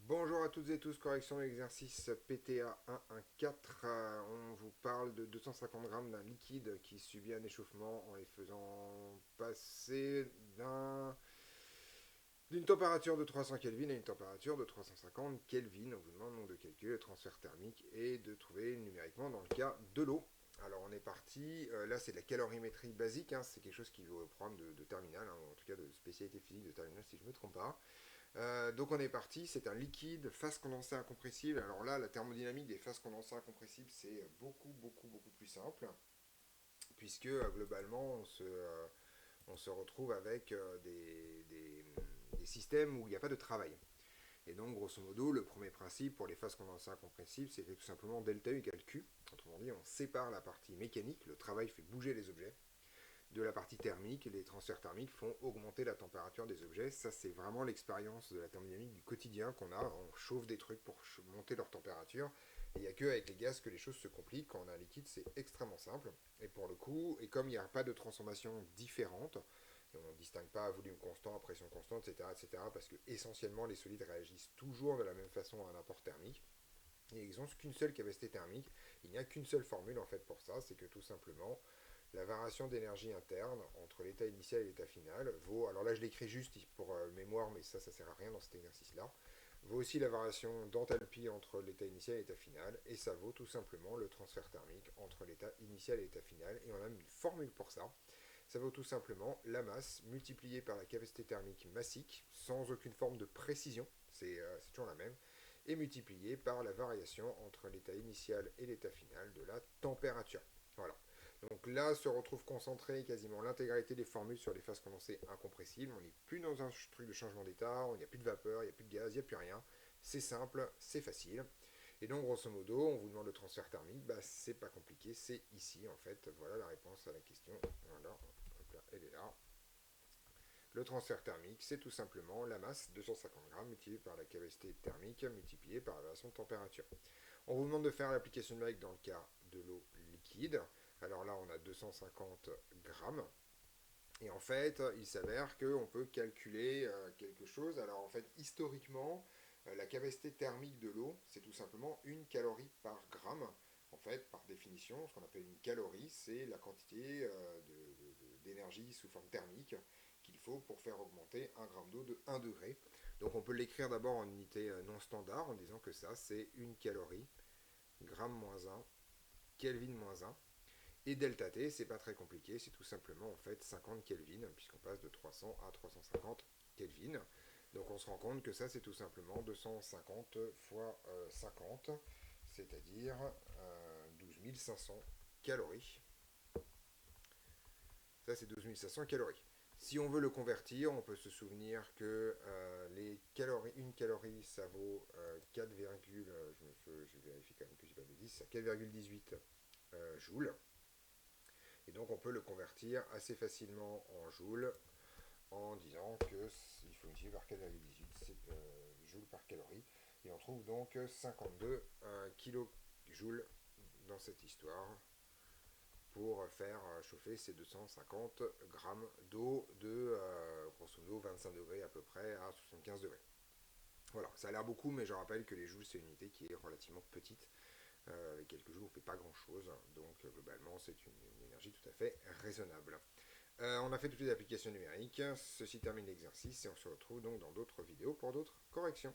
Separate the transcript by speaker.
Speaker 1: Bonjour à toutes et tous, correction de l'exercice PTA 114. On vous parle de 250 grammes d'un liquide qui subit un échauffement en les faisant passer d'une température de 300 Kelvin à une température de 350 Kelvin. On vous demande donc de calculer le transfert thermique et de trouver numériquement dans le cas de l'eau. Alors on est parti, là c'est de la calorimétrie basique, hein, c'est quelque chose qui est au programme de terminale, hein, en tout cas de spécialité physique de terminale si je ne me trompe pas. Donc on est parti, c'est un liquide phase condensée incompressible. Alors là, la thermodynamique des phases condensées incompressibles, c'est beaucoup plus simple, puisque globalement, on se retrouve avec des systèmes où il n'y a pas de travail. Et donc, grosso modo, le premier principe pour les phases condensées incompressibles, c'est tout simplement delta U égale Q. Autrement dit, on sépare la partie mécanique, le travail fait bouger les objets, de la partie thermique. Les transferts thermiques font augmenter la température des objets. Ça, c'est vraiment l'expérience de la thermodynamique du quotidien qu'on a. On chauffe des trucs pour monter leur température. Et il n'y a qu'avec les gaz que les choses se compliquent. Quand on a un liquide, c'est extrêmement simple. Et pour le coup, et comme il n'y a pas de transformation différente, et on ne distingue pas à volume constant, à pression constante, etc., parce que essentiellement les solides réagissent toujours de la même façon à un apport thermique. Et ils n'ont qu'une seule capacité thermique. Il n'y a qu'une seule formule en fait pour ça, c'est que tout simplement la variation d'énergie interne entre l'état initial et l'état final vaut, alors là je l'écris juste pour mémoire, mais ça sert à rien dans cet exercice-là, vaut aussi la variation d'enthalpie entre l'état initial et l'état final, et ça vaut tout simplement le transfert thermique entre l'état initial et l'état final, et on a même une formule pour ça. Ça vaut tout simplement la masse multipliée par la capacité thermique massique, sans aucune forme de précision, c'est toujours la même, et multipliée par la variation entre l'état initial et l'état final de la température. Voilà. Donc là se retrouve concentré quasiment l'intégralité des formules sur les phases condensées incompressibles. On n'est plus dans un truc de changement d'état, il n'y a plus de vapeur, il n'y a plus de gaz, il n'y a plus rien. C'est simple, c'est facile. Et donc grosso modo, on vous demande le transfert thermique, bah c'est pas compliqué, c'est ici en fait. Voilà la réponse à la question. Voilà, hop là, elle est là. Le transfert thermique, c'est tout simplement la masse, 250 grammes, multipliée par la capacité thermique, multipliée par la variation de température. On vous demande de faire l'application numérique dans le cas de l'eau liquide. Alors là, on a 250 grammes. Et en fait, il s'avère qu'on peut calculer quelque chose. Alors en fait, historiquement, la capacité thermique de l'eau, c'est tout simplement une calorie par gramme. En fait, par définition, ce qu'on appelle une calorie, c'est la quantité d'énergie sous forme thermique qu'il faut pour faire augmenter un gramme d'eau de 1 degré. Donc on peut l'écrire d'abord en unité non standard en disant que ça, c'est une calorie, gramme moins 1, Kelvin moins 1. Et delta T, c'est pas très compliqué, c'est tout simplement en fait 50 Kelvin, puisqu'on passe de 300 à 350 Kelvin. Donc on se rend compte que ça c'est tout simplement 250 fois 50, c'est-à-dire 12 500 calories. Ça c'est 12 500 calories. Si on veut le convertir, on peut se souvenir que une calorie ça vaut 4, je vérifie quand même que j'ai pas de 10, 4,18 joules. Et donc on peut le convertir assez facilement en joules en disant qu'il faut multiplier par 4,18 joules par calorie. Et on trouve donc 52 kilojoules dans cette histoire pour faire chauffer ces 250 grammes d'eau de grosso modo 25 degrés à peu près à 75 degrés. Voilà, ça a l'air beaucoup, mais je rappelle que les joules, c'est une unité qui est relativement petite. Avec quelques joules, on ne fait pas grand-chose. Donc, globalement, c'est une énergie tout à fait raisonnable. On a fait toutes les applications numériques. Ceci termine l'exercice et on se retrouve donc dans d'autres vidéos pour d'autres corrections.